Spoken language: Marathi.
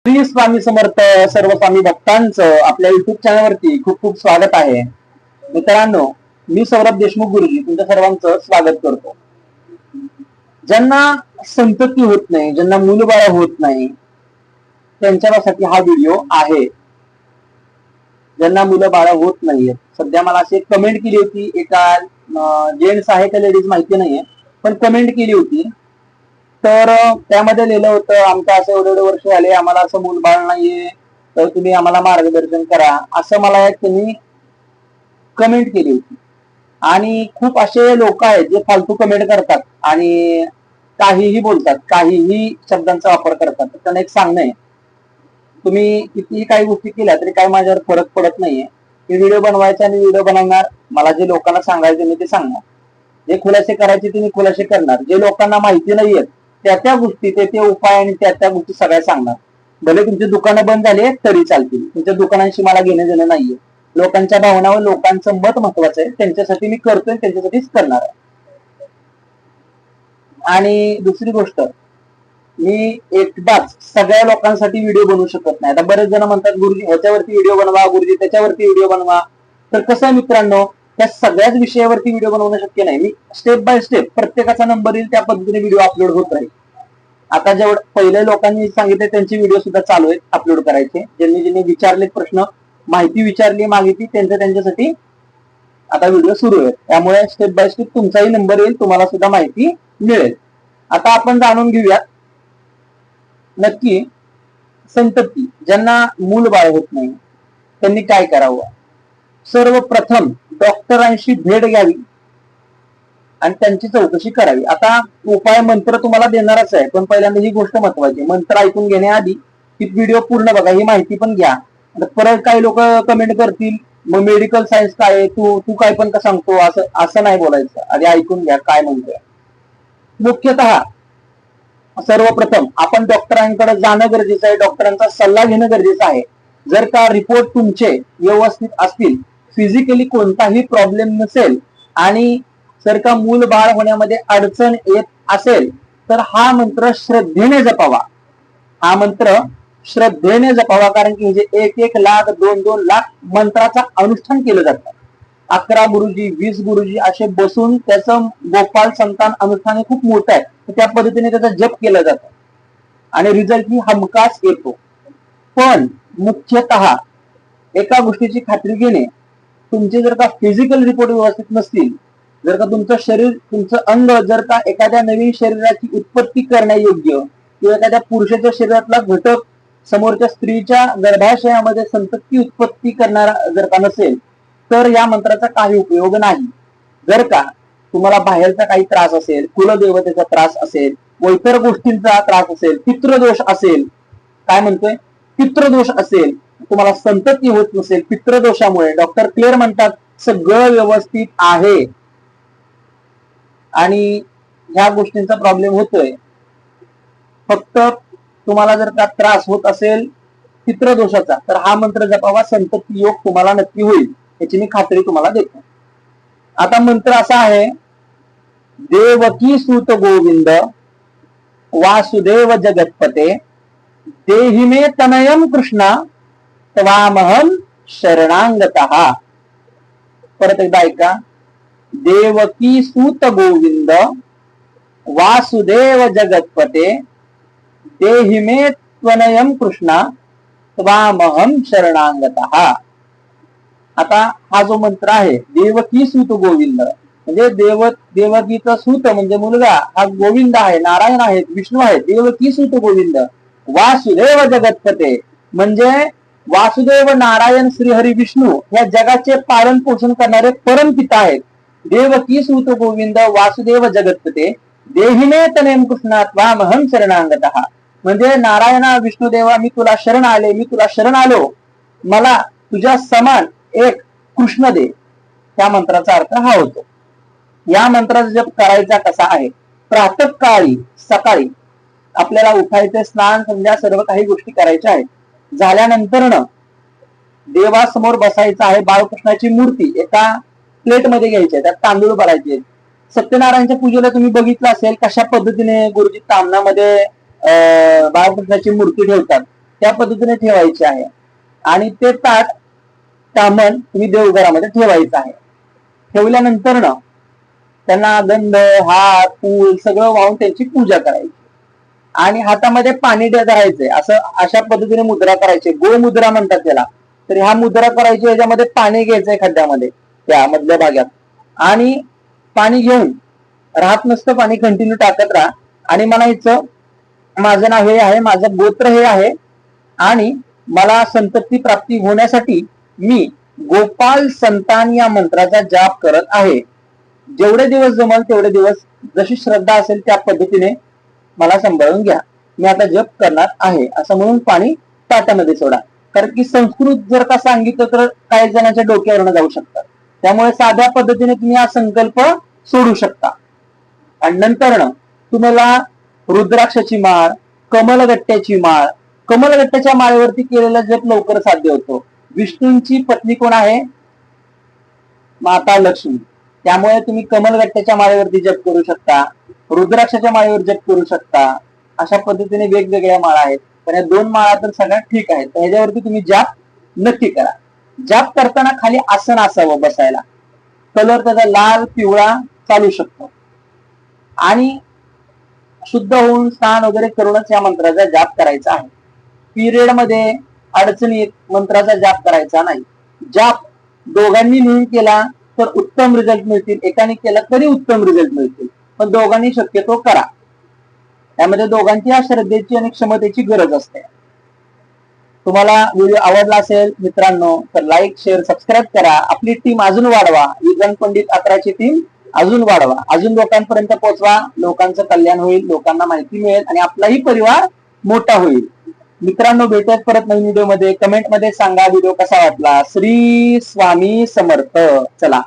श्री स्वामी समर्थ. सर्व स्वामी भक्तांचं आपल्या युट्यूब चॅनलवरती खूप खूप स्वागत आहे. मित्रांनो, मी सौरभ देशमुख गुरुजी तुमच्या सर्वांचं स्वागत करतो. ज्यांना संतती होत नाही, ज्यांना मूलबाळ होत नाही, त्यांच्यासाठी हा व्हिडिओ आहे. ज्यांना मुलं बाळ होत नाहीये, सध्या मला अशी कमेंट केली होती, एका जेंट्स आहे का लेडीज माहिती नाहीये, पण कमेंट केली होती. तर त्यामध्ये लिहिलं होतं, आमचं असं एवढे वर्ष झाले, आम्हाला असं मूलबाळ नाहीये, तर तुम्ही आम्हाला मार्गदर्शन करा, असं मला त्यांनी कमेंट केली होती. आणि खूप असे लोक आहेत जे फालतू कमेंट करतात आणि काहीही बोलतात, काहीही शब्दांचा वापर करतात. त्यांना एक सांगणं आहे, तुम्ही कितीही काही गोष्टी केल्या तरी काय माझ्यावर फरक पडत नाहीये. हे व्हिडिओ बनवायचा आणि व्हिडिओ बनवणार, मला जे लोकांना सांगायचे मी ते सांगणार, जे खुलासे करायचे ते मी खुलासे करणार, जे लोकांना माहिती नाहीये त्या गोष्टी, ते उपाय आणि त्या गोष्टी सगळ्या सांगणार. भले तुमची दुकानं बंद झाली तरी चालतील, तुमच्या दुकानांशी मला घेणं देणं नाहीये. लोकांच्या भावनावर लोकांचं मत महत्वाचं आहे, त्यांच्यासाठी मी करतोय, त्यांच्यासाठीच करणार आहे. आणि दुसरी गोष्ट, मी एकदाच सगळ्या लोकांसाठी व्हिडिओ बनवू शकत नाही. आता बरेच जण म्हणतात, गुरुजी ह्याच्यावरती व्हिडिओ बनवा, गुरुजी त्याच्यावरती व्हिडिओ बनवा. तर कसं आहे मित्रांनो, त्या सगळ्याच विषयावरती व्हिडिओ बनवणं शक्य नाही. मी स्टेप बाय स्टेप प्रत्येकाचा नंबर येईल त्या पद्धतीने व्हिडिओ अपलोड होत राहील. आता जेवढं पहिले लोकांनी सांगितले त्यांचे व्हिडिओ सुद्धा चालू आहेत अपलोड करायचे. ज्यांनी विचारले प्रश्न, माहिती विचारली, मागितली, त्यांच्यासाठी आता व्हिडिओ सुरू आहे. त्यामुळे स्टेप बाय स्टेप तुमचाही नंबर येईल, तुम्हाला सुद्धा माहिती मिळेल. आता आपण जाणून घेऊयात नक्की संतती, ज्यांना मूल बाळ होत नाही, त्यांनी काय करावं. सर्वप्रथम डॉक्टरांशी भेट घ्यावी आणि त्यांची चौकशी करावी. आता उपाय मंत्र तुम्हाला देणारच आहे, पण पहिल्यांदा ही गोष्ट महत्वाची, मंत्र ऐकून घेण्याआधी ही व्हिडिओ पूर्ण बघा, ही माहिती पण घ्या. परत काही लोक कमेंट करतील, मग मेडिकल सायन्स काय आहे, तू काय पण का सांगतो, असं नाही बोलायचं. आधी ऐकून घ्या काय म्हणतोय. मुख्यतः सर्वप्रथम आपण डॉक्टरांकडे जाणं गरजेचं आहे, डॉक्टरांचा सल्ला घेणं गरजेचं आहे. जर का रिपोर्ट तुमचे व्यवस्थित असतील, फिजिकली कोणताही प्रॉब्लेम नसेल आणि जर का मूल बाळ होण्यामध्ये अडचण येत असेल, तर हा मंत्र श्रद्धेने जपावा. हा मंत्र श्रद्धेने जपावा, कारण की जे 1-1 लाख 2-2 लाख मंत्राचा अनुष्ठान केलं जातं. 11 गुरुजी 20 गुरुजी असे बसून त्याचं गोपाल संतान अनुष्ठान हे खूप मोठं आहे, त्या पद्धतीने त्याचा जप केला जातो आणि रिझल्ट ही हमखास येतो. पण मुख्यतः एका गोष्टीची खात्री घेणे, तुमचे जर का फिजिकल रिपोर्ट व्यवस्थित नसतील, जर का तुमचं शरीर, तुमचं अंग जर का एखाद्या नवीन शरीराची उत्पत्ती करण्यायोग्य किंवा एखाद्या पुरुषाच्या शरीरातला घटक समोरच्या स्त्रीच्या गर्भाशयामध्ये संतती उत्पत्ती करणारा जर का नसेल, तर या मंत्राचा काही उपयोग नाही. जर का तुम्हाला बाहेरचा काही त्रास असेल, कुलदेवतेचा त्रास असेल, व इतर गोष्टींचा त्रास असेल, पितृदोष असेल, काय म्हणतोय, पितृदोष असेल, तुम्हाला संतती होत नसेल पितृदोषामुळे, डॉक्टर क्लिअर म्हणतात सगळं व्यवस्थित आहे आणि ह्या गोष्टींचा प्रॉब्लेम होतोय, फक्त तुम्हाला जर का त्रास होत असेल पितृदोषाचा, तर हा मंत्र जपावा, संतती योग तुम्हाला नक्की होईल, याची मी खात्री तुम्हाला देतो. आता मंत्र असा आहे, देवकी सूत गोविंद वासुदेव जगतपते देहि मे तनयम कृष्णा त्वामहं शरणागतः. परत एकदा ऐका, देवकी सूत गोविंद वासुदेव जगतपते देहि मे त्वनयम कृष्णा त्वामहं शरणागतः. आता हा जो मंत्र आहे, देवकी सूत गोविंद म्हणजे देवकीचा सूत म्हणजे मुलगा, हा गोविंद आहे, नारायण आहेत, विष्णू आहे. देवकी सूत गोविंद वासुदेव जगतपते म्हणजे वासुदेव नारायण श्रीहरी विष्णू या जगाचे पालन पोषण करणारे परमपिता आहेत. देवकी सूत गोविंद वासुदेव जगतपते देहिमे तनेम कृष्णा त्वामहं शरणागतः म्हणजे नारायणा विष्णुदेवा, मी तुला शरण आले, मी तुला शरण आलो, मला तुझ्या समान एक कृष्ण दे. त्या मंत्राचा अर्थ हा होतो. या मंत्राचा जप करायचा कसा आहे, प्रातःकाळी सकाळी आपल्याला उठायचे, स्नान संध्या सर्व काही गोष्टी करायच्या आहेत. झाल्यानंतर देवासमोर बसायचं आहे, बाळकृष्णाची मूर्ती एका प्लेटमध्ये घ्यायची आहे, त्यात तांदूळ भरायचे. सत्यनारायणच्या पूजेला तुम्ही बघितलं असेल कशा पद्धतीने गुरुजी तामणामध्ये बाळकृष्णाची मूर्ती ठेवतात. त्या पद्धतीने ठेवायचे आहे आणि ते ताट कामन तुम्ही देवघरामध्ये ठेवायचं आहे. ठेवल्यानंतर ना त्यांना गंध, हात, फूल सगळं वाहून त्यांची पूजा करायची आणि हातामध्ये पाणी धरायचंय. असं अशा पद्धतीने मुद्रा करायची, गोमुद्रा म्हणतात त्याला. तर ह्या मुद्रा करायची, ह्याच्यामध्ये पाणी घ्यायचंय खड्ड्यामध्ये त्या मधल्या भागात आणि पाणी घेऊन राहत नसतं, पाणी कंटिन्यू टाकत राहा आणि म्हणायचं माझं नाव हे आहे, माझं गोत्र हे आहे आणि मला संतती प्राप्ती होण्यासाठी मी गोपाल संतान या मंत्राचा जाप करत आहे. जेवढे दिवस जमल तेवढे दिवस, जशी श्रद्धा असेल त्या पद्धतीने मला सांभाळून घ्या, मी आता जप करणार आहे, असं म्हणून पाणी ताटामध्ये सोडा. कारण की संस्कृत जर का सांगितलं तर काही जणांच्या डोक्यावरनं जाऊ शकतात. त्यामुळे साध्या पद्धतीने तुम्ही हा संकल्प सोडू शकता. आणि नंतर तुम्हाला रुद्राक्षाची माळ, कमलगट्ट्याची माळ, कमलगट्ट्याच्या माळेवरती केलेला जप लवकर साध्य होतो. विष्णूंची पत्नी कोण आहे? माता लक्ष्मी. त्यामुळे तुम्ही कमलगट्ट्याच्या माळेवरती जप करू शकता, रुद्राक्षाच्या माळेवर जप करू शकता. अशा पद्धतीने वेगवेगळ्या माळा आहेत, पण या 2 माळा तर सगळ्यात ठीक आहेत. ह्याच्यावरती तुम्ही जाप नक्की करा. जाप करताना खाली आसन असावं बसायला. कलर त्याचा लाल पिवळा चालू शकतो आणि शुद्ध होऊन स्नान वगैरे करूनच या मंत्राचा जाप करायचा आहे. पिरियड मध्ये अडचणीत मंत्राचा जाप करायचा नाही. जाप दोघांनी मिळून केला तर उत्तम रिझल्ट मिळतील, एकाने केला तरी उत्तम रिझल्ट मिळतील, पण दोघांनी शक्यतो करा. त्यामध्ये दोघांची श्रद्धेची आणि क्षमतेची गरज असते. तुम्हाला व्हिडिओ आवडला असेल मित्रांनो तर लाईक, शेअर, सबस्क्राईब करा. आपली टीम अजून वाढवा, विज्ञान पंडित 11ची टीम अजून वाढवा, अजून लोकांपर्यंत पोहोचवा. लोकांचं कल्याण होईल, लोकांना माहिती मिळेल आणि आपलाही परिवार मोठा होईल. मित्रांनो, भेटूयात परत नवीन व्हिडिओ मध्ये. कमेंट मध्ये सांगा व्हिडिओ कसा वाटला. श्री स्वामी समर्थ. चला.